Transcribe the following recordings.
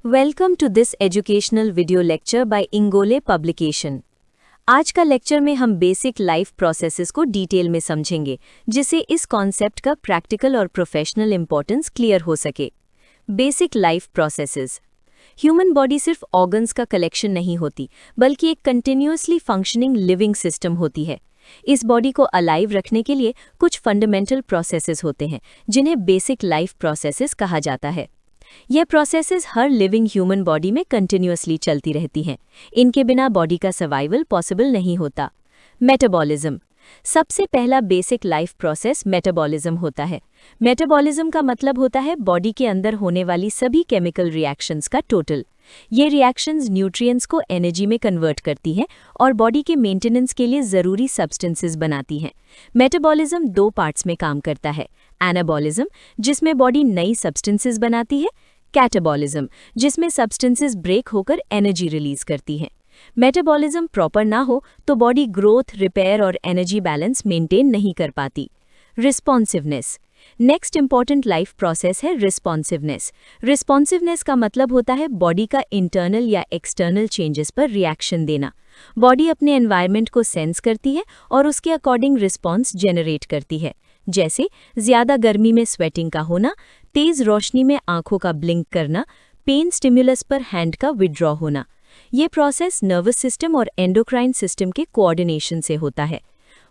Welcome to this educational video lecture by Ingole publication. आज का lecture में हम बेसिक लाइफ प्रोसेसेस को डिटेल में समझेंगे, जिससे इस कॉन्सेप्ट का प्रैक्टिकल और प्रोफेशनल इंपॉर्टेंस क्लियर हो सके। Basic life processes. Human body सिर्फ ऑर्गन्स का कलेक्शन नहीं होती, बल्कि एक कंटिन्यूअसली फंक्शनिंग लिविंग सिस्टम होती है। इस बॉडी को अलाइव रखने के लिए कुछ फंडामेंटल प्रोसेसेस होते हैं, जिन्हें बेसिक लाइफ प्रोसेसेस कहा जाता है। ये प्रोसेसेस हर लिविंग ह्यूमन बॉडी में कंटिन्यूअसली चलती रहती हैं। इनके बिना बॉडी का सर्वाइवल पॉसिबल नहीं होता। मेटाबॉलिज्म। सबसे पहला बेसिक लाइफ प्रोसेस मेटाबॉलिज्म होता है। मेटाबॉलिज्म का मतलब होता है बॉडी के अंदर होने वाली सभी केमिकल रिएक्शंस का टोटल। ये रिएक्शंस न्यूट्रिएंट्स को एनर्जी में कन्वर्ट करती हैं और बॉडी के मेंटेनेंस के लिए ज़रूरी सब्सटेंसेस बनाती हैं। मेटाबॉलिज्म दो पार्ट्स में काम करता है। एनाबॉलिज्म, जिसमें बॉडी नई सब्सटेंसेस बनाती है। कैटाबॉलिज्म, जिसमें सब्सटेंसेस ब्रेक होकर एनर्जी रिलीज करती हैं। मेटाबॉलिज्म प्रॉपर ना हो तो बॉडी ग्रोथ, रिपेयर और एनर्जी बैलेंस मेंटेन नहीं कर पाती। Responsiveness. Next important life process है रिस्पॉन्सिवनेस। रिस्पॉन्सिवनेस का मतलब होता है बॉडी का इंटरनल या एक्सटर्नल चेंजेस पर रिएक्शन देना। बॉडी अपने एनवायरनमेंट को सेंस करती है और उसके अकॉर्डिंग रिस्पॉन्स जनरेट करती है, जैसे ज़्यादा गर्मी में स्वेटिंग का होना, तेज़ रोशनी में आंखों का ब्लिंक करना, पेन स्टिमुलस पर हैंड का विड्रॉ होना। ये प्रोसेस नर्वस सिस्टम और एंडोक्राइन सिस्टम के कोऑर्डिनेशन से होता है।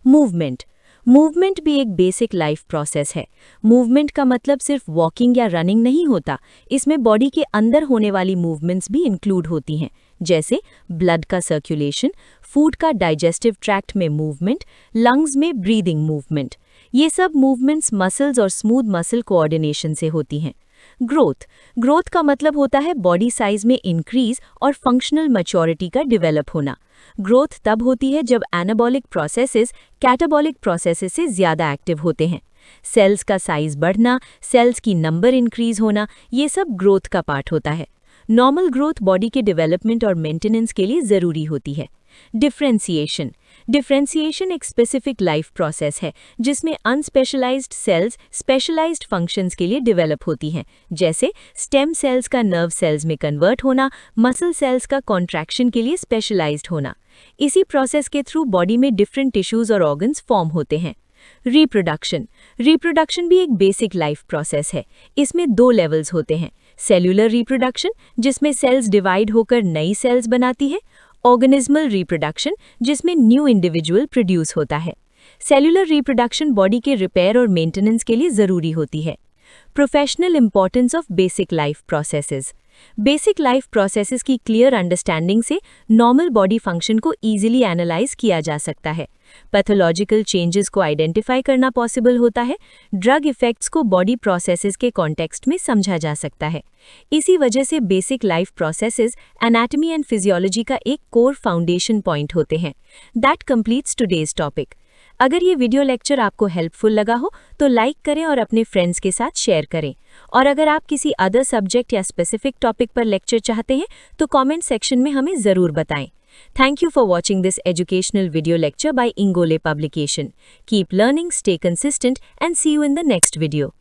मूवमेंट। मूवमेंट भी एक बेसिक लाइफ प्रोसेस है। मूवमेंट का मतलब सिर्फ वॉकिंग या रनिंग नहीं होता, इसमें बॉडी के अंदर होने वाली मूवमेंट्स भी इंक्लूड होती हैं, जैसे ब्लड का सर्कुलेशन, फूड का डाइजेस्टिव ट्रैक्ट में मूवमेंट, लंग्स में ब्रीदिंग मूवमेंट। ये सब मूवमेंट्स मसल्स और स्मूथ मसल कोऑर्डिनेशन से होती हैं। ग्रोथ। ग्रोथ का मतलब होता है बॉडी साइज में इंक्रीज और फंक्शनल मैच्योरिटी का डेवलप होना। ग्रोथ तब होती है जब एनाबॉलिक प्रोसेसेस कैटाबॉलिक प्रोसेसेस से ज़्यादा एक्टिव होते हैं। सेल्स का साइज बढ़ना, सेल्स की नंबर इंक्रीज होना, ये सब ग्रोथ का पार्ट होता है। नॉर्मल ग्रोथ बॉडी के डेवलपमेंट और मेंटेनेंस के लिए ज़रूरी होती है। डिफरेंशिएशन। डिफरेंशिएशन एक स्पेसिफिक लाइफ प्रोसेस है, जिसमें अनस्पेशलाइज्ड सेल्स स्पेशलाइज्ड फंक्शंस के लिए डेवलप होती हैं, जैसे स्टेम सेल्स का नर्व सेल्स में कन्वर्ट होना, मसल सेल्स का कॉन्ट्रैक्शन के लिए स्पेशलाइज्ड होना। इसी प्रोसेस के थ्रू बॉडी में डिफरेंट टिश्यूज और ऑर्गन्स फॉर्म होते हैं। रिप्रोडक्शन। रिप्रोडक्शन भी एक बेसिक लाइफ प्रोसेस है। इसमें दो लेवल्स होते हैं। सेल्यूलर रिप्रोडक्शन, जिसमें सेल्स डिवाइड होकर नई सेल्स बनाती है। ऑर्गेनिज्मल रिप्रोडक्शन, जिसमें न्यू इंडिविजुअल प्रोड्यूस होता है। सेल्यूलर रिप्रोडक्शन बॉडी के रिपेयर और मेंटेनेंस के लिए ज़रूरी होती है। Professional importance of basic life processes. Basic life processes की क्लियर अंडरस्टैंडिंग से नॉर्मल बॉडी फंक्शन को ईजिली एनालाइज किया जा सकता है। पैथोलॉजिकल चेंजेस को आइडेंटिफाई करना पॉसिबल होता है। ड्रग इफेक्ट्स को बॉडी प्रोसेसेस के कॉन्टेक्स्ट में समझा जा सकता है। इसी वजह से basic life processes anatomy and physiology का एक कोर फाउंडेशन पॉइंट होते हैं। That completes today's topic. अगर ये वीडियो लेक्चर आपको हेल्पफुल लगा हो तो लाइक करें और अपने फ्रेंड्स के साथ शेयर करें। और अगर आप किसी अदर सब्जेक्ट या स्पेसिफिक टॉपिक पर लेक्चर चाहते हैं तो कमेंट सेक्शन में हमें ज़रूर बताएं। Thank you for watching this educational video lecture by Ingole Publication. Keep learning, stay consistent, and see you in the next video.